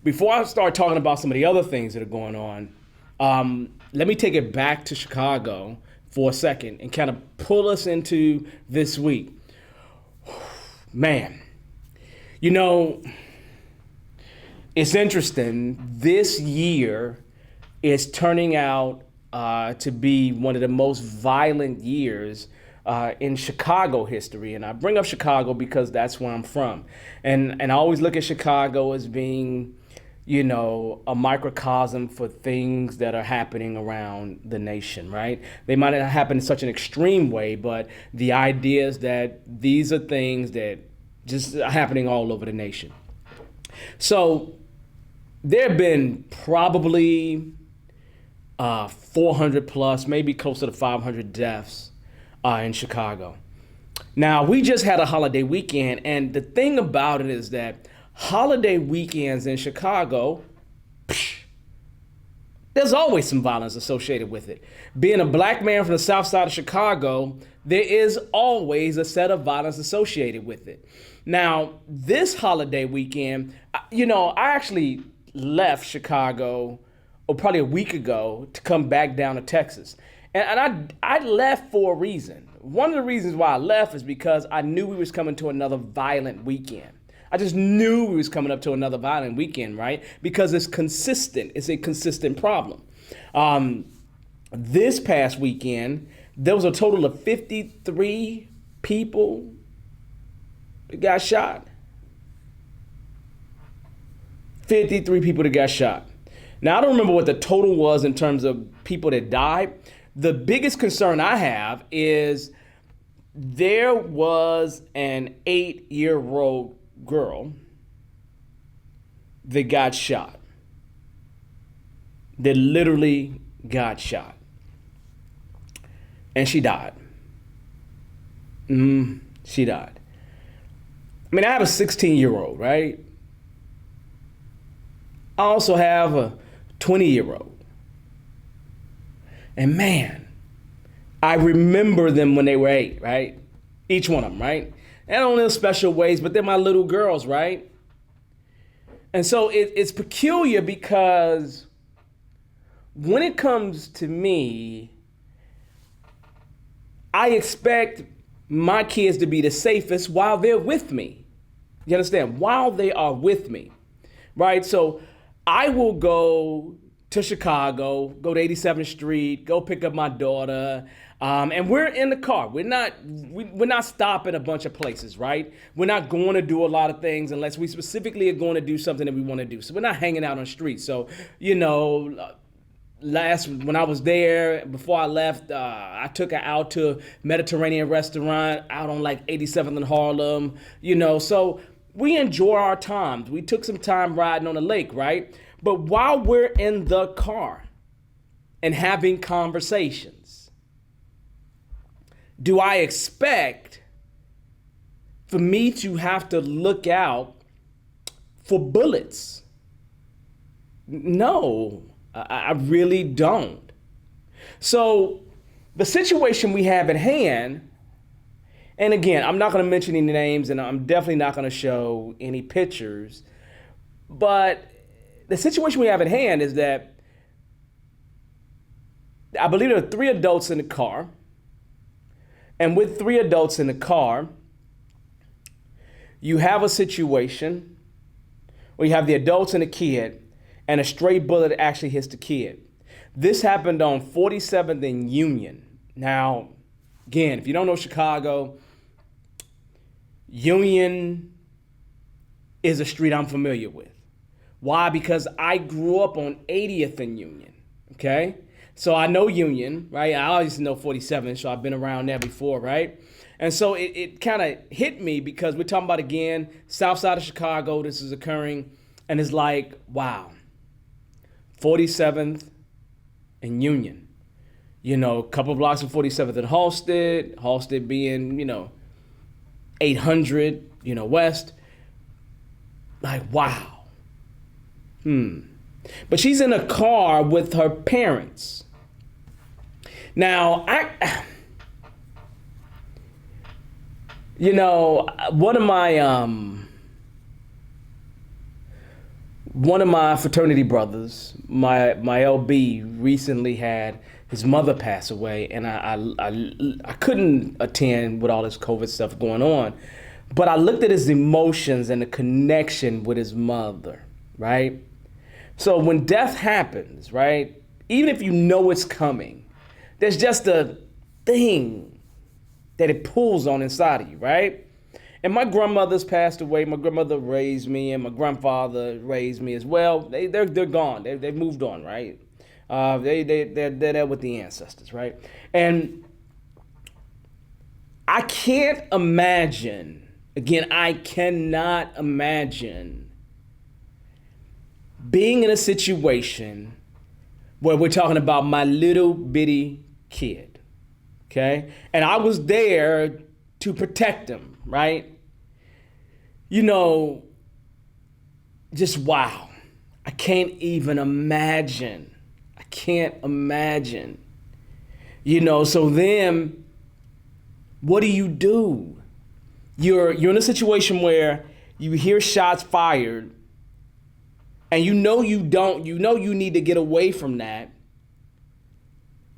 before I start talking about some of the other things that are going on, let me take it back to Chicago for a second and kind of pull us into this week. Man, you know, it's interesting. This year is turning out to be one of the most violent years in Chicago history. And I bring up Chicago because that's where I'm from. And I always look at Chicago as being, you know, a microcosm for things that are happening around the nation, right? They might not happen in such an extreme way, but the idea is that these are things that just are happening all over the nation. So there have been probably 400 plus, maybe closer to 500 deaths in Chicago. Now, we just had a holiday weekend, and the thing about it is that holiday weekends in Chicago, there's always some violence associated with it. Being a black man from the south side of Chicago, there is always a set of violence associated with it. Now, this holiday weekend, you know, I actually left Chicago probably a week ago to come back down to Texas. And I left for a reason. One of the reasons why I left is because I knew we was coming to another violent weekend. I just knew we was coming up to another violent weekend, right? Because it's consistent. It's a consistent problem. This past weekend, there was a total of 53 people that got shot. 53 people that got shot. Now, I don't remember what the total was in terms of people that died. The biggest concern I have is there was an 8-year-old girl that got shot. That literally got shot. And she died. She died. I mean, I have a 16-year-old, right? I also have a 20-year-old. And man, I remember them when they were 8, right? Each one of them, right? And on little special ways, but they're my little girls, right? And so it's peculiar because when it comes to me, I expect my kids to be the safest while they're with me. You understand? While they are with me, right? So I will go to Chicago, go to 87th Street, go pick up my daughter, and we're in the car. We're not stopping a bunch of places, right? We're not going to do a lot of things unless we specifically are going to do something that we want to do. So we're not hanging out on the street. So, you know, when I was there, before I left, I took her out to a Mediterranean restaurant out on like 87th and Harlem, you know. So we enjoy our times. We took some time riding on the lake, right? But while we're in the car and having conversations, do I expect for me to have to look out for bullets? No, I really don't. So the situation we have at hand, and again, I'm not going to mention any names and I'm definitely not going to show any pictures, but the situation we have at hand is that I believe there are 3 adults in the car. And with 3 adults in the car, you have a situation where you have the adults and a kid, and a stray bullet actually hits the kid. This happened on 47th and Union. Now, again, if you don't know Chicago, Union is a street I'm familiar with. Why? Because I grew up on 80th and Union, okay? So I know Union, right? I always know 47th, so I've been around there before, right? And so it kind of hit me because we're talking about, again, south side of Chicago, this is occurring, and it's like, wow, 47th and Union. You know, a couple blocks from 47th and Halsted being, you know, 800, you know, west. Like, wow. But she's in a car with her parents. Now, you know, one of my one of my fraternity brothers, my LB, recently had his mother pass away, and I couldn't attend with all this COVID stuff going on, but I looked at his emotions and the connection with his mother, right? So when death happens, right, even if you know it's coming, there's just a thing that it pulls on inside of you, right? And my grandmother's passed away. My grandmother raised me, and my grandfather raised me as well. They're gone. They've moved on, right? They're there with the ancestors, right? And I can't imagine. Again, I cannot imagine being in a situation where we're talking about my little bitty kid, okay? And I was there to protect him, right? You know, just wow. I can't even imagine. I can't imagine. You know, so then what do? You're in a situation where you hear shots fired and you know you need to get away from that.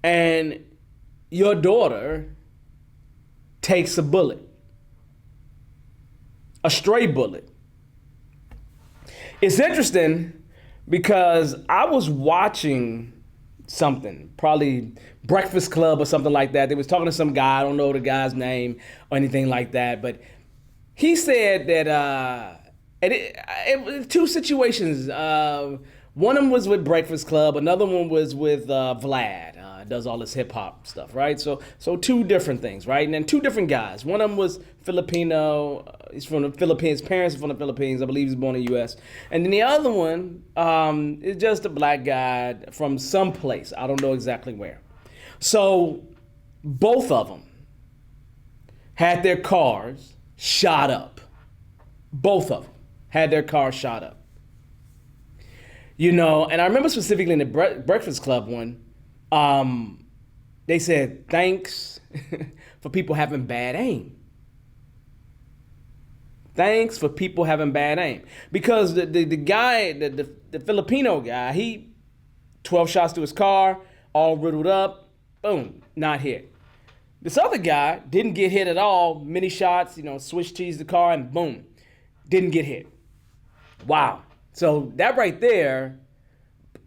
And your daughter takes a bullet. A stray bullet. It's interesting because I was watching something, probably Breakfast Club or something like that. They was talking to some guy, I don't know the guy's name or anything like that, but he said that it was two situations. One of them was with Breakfast Club, another one was with Vlad. Does all this hip hop stuff, right? So two different things, right? And then two different guys. One of them was Filipino. He's from the Philippines. His parents are from the Philippines. I believe he's born in the U.S. And then the other one is just a black guy from someplace. I don't know exactly where. So both of them had their cars shot up. Both of them had their cars shot up. You know, and I remember specifically in the Breakfast Club one, they said, thanks for people having bad aim. Thanks for people having bad aim. Because the guy, the Filipino guy, he 12 shots to his car, all riddled up, boom, not hit. This other guy didn't get hit at all, many shots, switch cheese the car, and boom, didn't get hit. Wow. So that right there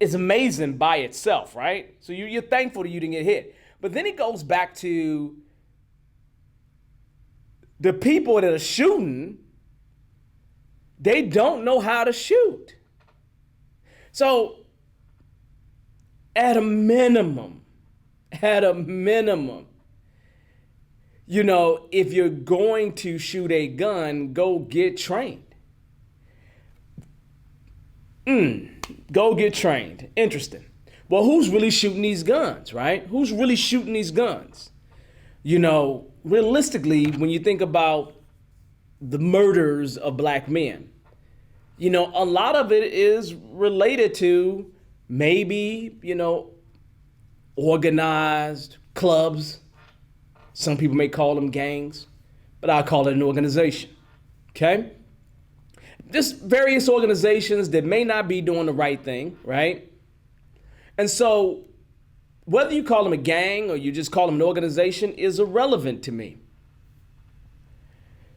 is amazing by itself, right? So you're thankful that you didn't get hit. But then it goes back to the people that are shooting, they don't know how to shoot. So at a minimum, if you're going to shoot a gun, go get trained. Go get trained. Interesting. Well, who's really shooting these guns, right? Who's really shooting these guns? Realistically, when you think about the murders of black men, a lot of it is related to maybe, organized clubs. Some people may call them gangs, but I call it an organization. Okay? Just various organizations that may not be doing the right thing, right? And so whether you call them a gang or you just call them an organization is irrelevant to me.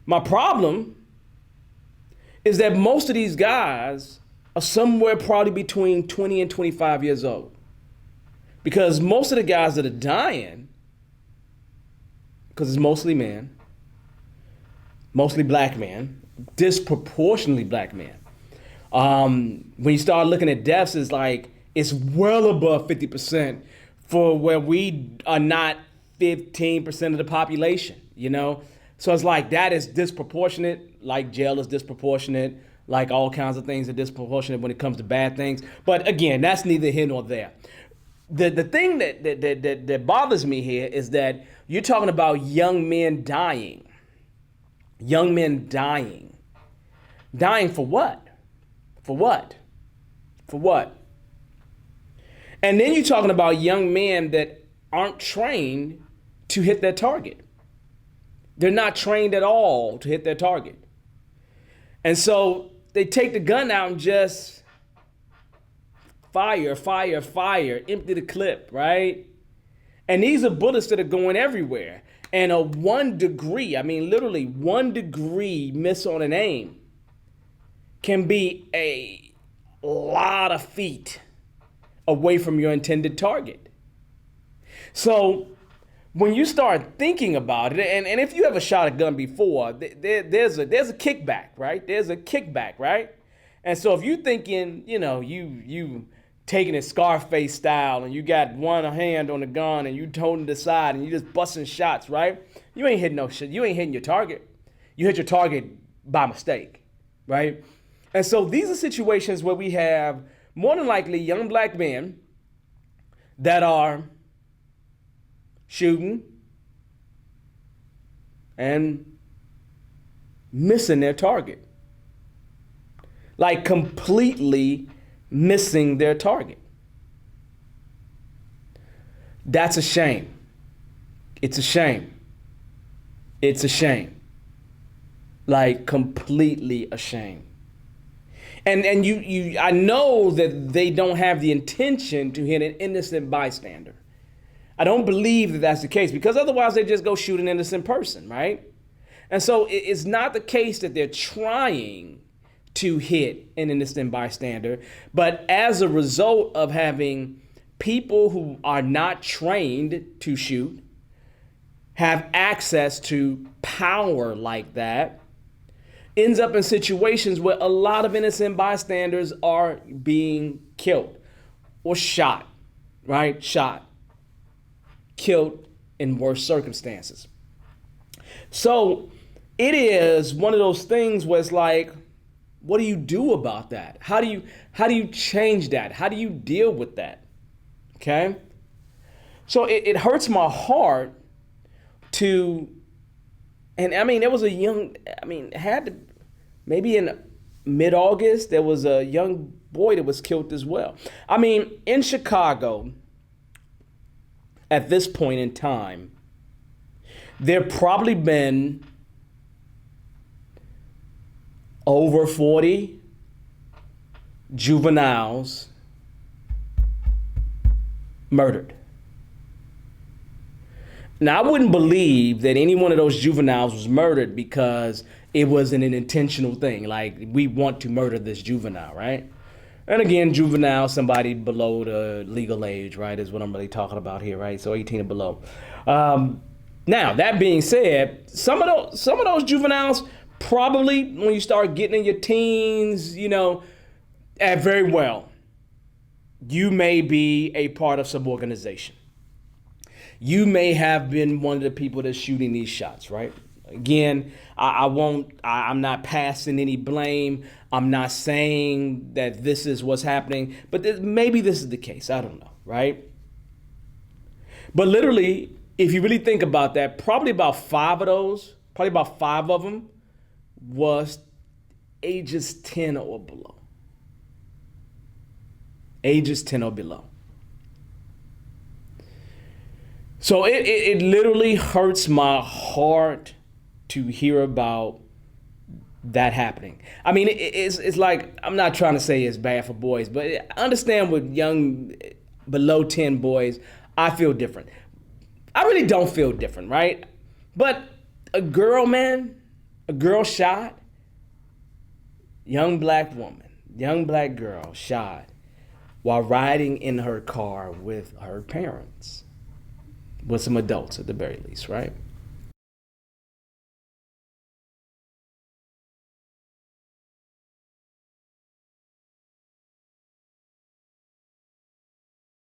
My problem is that most of these guys are somewhere probably between 20 and 25 years old. Because most of the guys that are dying, because it's mostly men, mostly black men, disproportionately black men. When you start looking at deaths, it's well above 50% for where we are not 15% of the population, So it's like that is disproportionate, like jail is disproportionate, like all kinds of things are disproportionate when it comes to bad things. But again, that's neither here nor there. The thing that bothers me here is that you're talking about young men dying. Young men dying. Dying for what? For what? For what? And then you're talking about young men that aren't trained to hit their target. They're not trained at all to hit their target. And so they take the gun out and just fire, fire, fire, empty the clip, right? And these are bullets that are going everywhere. And a 1 degree, I mean, literally 1 degree miss on an aim can be a lot of feet away from your intended target. So when you start thinking about it, and if you ever shot a gun before, there's a kickback, right? There's a kickback, right? And so if you're thinking, you taking it Scarface style and you got one hand on the gun and you holding the side and you just busting shots, right? You ain't hitting no shit. You ain't hitting your target. You hit your target by mistake, right? And so these are situations where we have more than likely young black men that are shooting and missing their target. Like completely missing their target. That's a shame. It's a shame. It's a shame. Like completely a shame. And I know that they don't have the intention to hit an innocent bystander. I don't believe that that's the case, because otherwise they just go shoot an innocent person, right? And so it's not the case that they're trying to hit an innocent bystander, but as a result of having people who are not trained to shoot have access to power like that, ends up in situations where a lot of innocent bystanders are being killed or shot, right? Shot, killed in worse circumstances. So it is one of those things where it's like, what do you do about that? How do you change that? How do you deal with that? Okay? So it hurts my heart to, and I mean, there was maybe in mid-August, there was a young boy that was killed as well. I mean, in Chicago, at this point in time, there probably been over 40 juveniles murdered. Now, I wouldn't believe that any one of those juveniles was murdered because it wasn't an intentional thing. Like, we want to murder this juvenile, right? And again, juvenile, somebody below the legal age, right, is what I'm really talking about here, right? So 18 and below. Now, that being said, some of those juveniles probably, when you start getting in your teens, very well, you may be a part of some organization. You may have been one of the people that's shooting these shots, right? Again, I'm not passing any blame. I'm not saying that this is what's happening, but maybe this is the case. I don't know, right? But literally, if you really think about that, probably about five of them was ages 10 or below. Ages 10 or below. So it literally hurts my heart to hear about that happening. I mean, it's like, I'm not trying to say it's bad for boys, but I understand with young, below 10 boys, I feel different. I really don't feel different, right? But a girl shot, young black girl shot while riding in her car with her parents, with some adults at the very least, right?